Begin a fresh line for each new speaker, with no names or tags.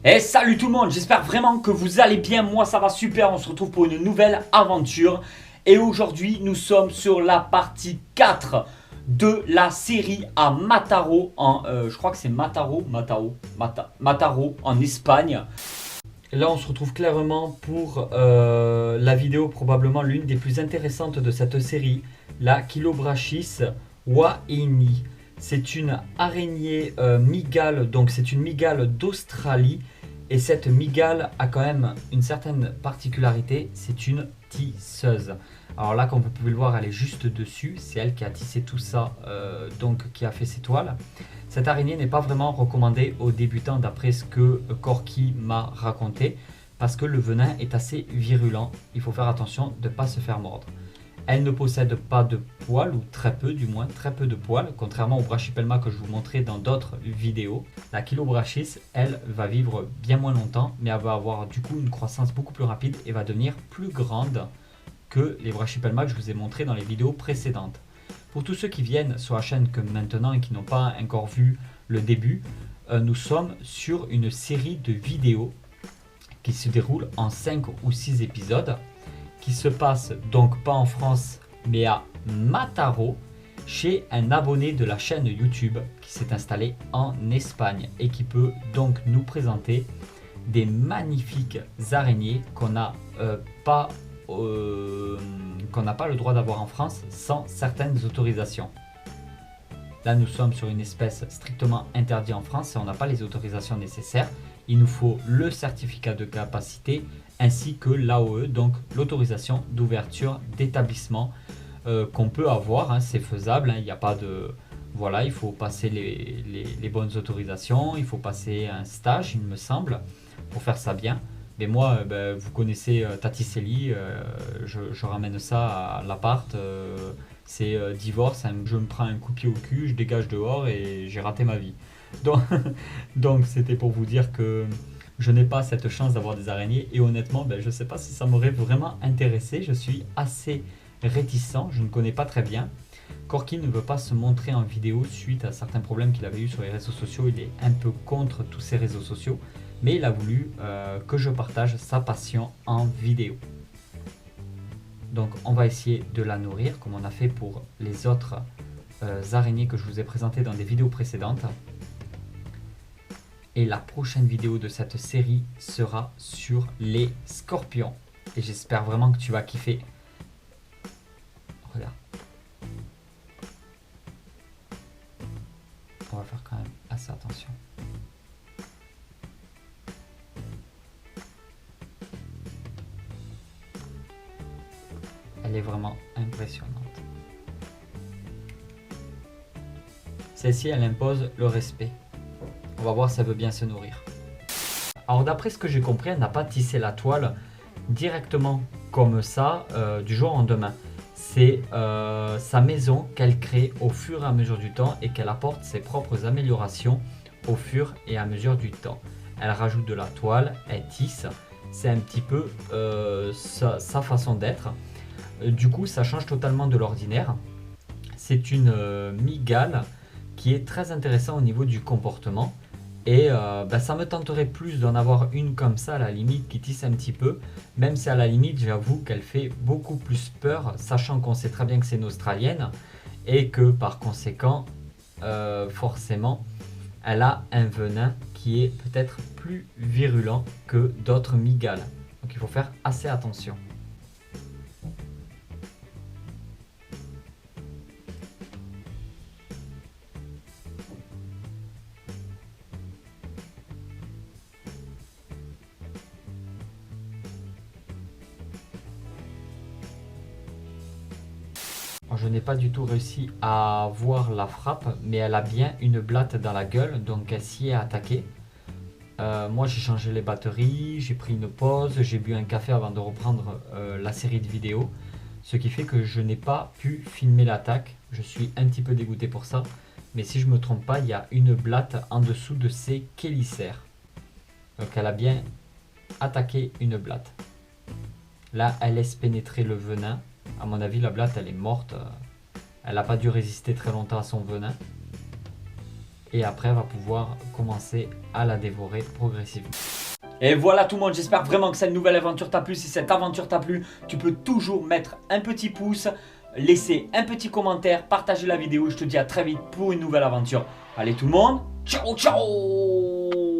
Et salut tout le monde, j'espère vraiment que vous allez bien, moi ça va super, on se retrouve pour une nouvelle aventure. Et aujourd'hui nous sommes sur la partie 4 de la série à Mataro, je crois que c'est Mataro en Espagne. Et là on se retrouve clairement pour la vidéo probablement l'une des plus intéressantes de cette série, la Chilobrachys waini. C'est une araignée mygale, donc c'est une mygale d'Australie. Et cette mygale a quand même une certaine particularité, c'est une tisseuse. Alors là, comme vous pouvez le voir, elle est juste dessus. C'est elle qui a tissé tout ça, donc qui a fait ses toiles. Cette araignée n'est pas vraiment recommandée aux débutants d'après ce que Corky m'a raconté, parce que le venin est assez virulent. Il faut faire attention de ne pas se faire mordre. Elle ne possède pas de poils, ou très peu du moins, très peu de poils, contrairement au Brachypelma que je vous montrais dans d'autres vidéos. La Chilobrachys, elle, va vivre bien moins longtemps, mais elle va avoir du coup une croissance beaucoup plus rapide et va devenir plus grande que les Brachypelma que je vous ai montrés dans les vidéos précédentes. Pour tous ceux qui viennent sur la chaîne que maintenant et qui n'ont pas encore vu le début, nous sommes sur une série de vidéos qui se déroule en 5 ou 6 épisodes, qui se passe donc pas en France mais à Mataro, chez un abonné de la chaîne YouTube qui s'est installé en Espagne et qui peut donc nous présenter des magnifiques araignées qu'on n'a pas le droit d'avoir en France sans certaines autorisations. Là nous sommes sur une espèce strictement interdite en France et on n'a pas les autorisations nécessaires. Il nous faut le certificat de capacité ainsi que l'AOE, donc l'autorisation d'ouverture d'établissement qu'on peut avoir, hein, c'est faisable, il n'y a pas de... Voilà, il faut passer les bonnes autorisations, il faut passer un stage, il me semble, pour faire ça bien. Mais moi, vous connaissez Taticelli, je ramène ça à l'appart, c'est divorce, je me prends un coup de pied au cul, je dégage dehors et j'ai raté ma vie. Donc c'était pour vous dire que je n'ai pas cette chance d'avoir des araignées et honnêtement, je ne sais pas si ça m'aurait vraiment intéressé. Je suis assez réticent, je ne connais pas très bien. Corky ne veut pas se montrer en vidéo suite à certains problèmes qu'il avait eu sur les réseaux sociaux. Il est un peu contre tous ces réseaux sociaux, mais il a voulu que je partage sa passion en vidéo. Donc on va essayer de la nourrir comme on a fait pour les autres araignées que je vous ai présentées dans des vidéos précédentes. Et la prochaine vidéo de cette série sera sur les scorpions. Et j'espère vraiment que tu vas kiffer. Regarde. On va faire quand même assez attention. Elle est vraiment impressionnante. Celle-ci, elle impose le respect. On va voir si elle veut bien se nourrir. Alors d'après ce que j'ai compris, elle n'a pas tissé la toile directement comme ça du jour au lendemain. C'est sa maison qu'elle crée au fur et à mesure du temps et qu'elle apporte ses propres améliorations au fur et à mesure du temps. Elle rajoute de la toile, elle tisse, c'est un petit peu sa façon d'être. Du coup ça change totalement de l'ordinaire. C'est une mygale qui est très intéressante au niveau du comportement. Et ça me tenterait plus d'en avoir une comme ça à la limite qui tisse un petit peu, même si à la limite j'avoue qu'elle fait beaucoup plus peur, sachant qu'on sait très bien que c'est une Australienne et que par conséquent forcément elle a un venin qui est peut-être plus virulent que d'autres mygales, donc il faut faire assez attention. Je n'ai pas du tout réussi à voir la frappe, mais elle a bien une blatte dans la gueule, donc elle s'y est attaquée. Moi j'ai changé les batteries, j'ai pris une pause, j'ai bu un café avant de reprendre la série de vidéos. Ce qui fait que je n'ai pas pu filmer l'attaque. Je suis un petit peu dégoûté pour ça. Mais si je ne me trompe pas, il y a une blatte en dessous de ses chélicères. Donc elle a bien attaqué une blatte. Là, elle laisse pénétrer le venin. À mon avis, la blatte, elle est morte. Elle n'a pas dû résister très longtemps à son venin.
et après va pouvoir commencer à la dévorer progressivement.
Et voilà tout le monde, j'espère vraiment que cette nouvelle aventure t'a plu. Si cette aventure t'a plu, tu peux toujours mettre un petit pouce, laisser un petit commentaire, partager la vidéo. Je te dis à très vite pour une nouvelle aventure. Allez tout le monde, ciao ciao.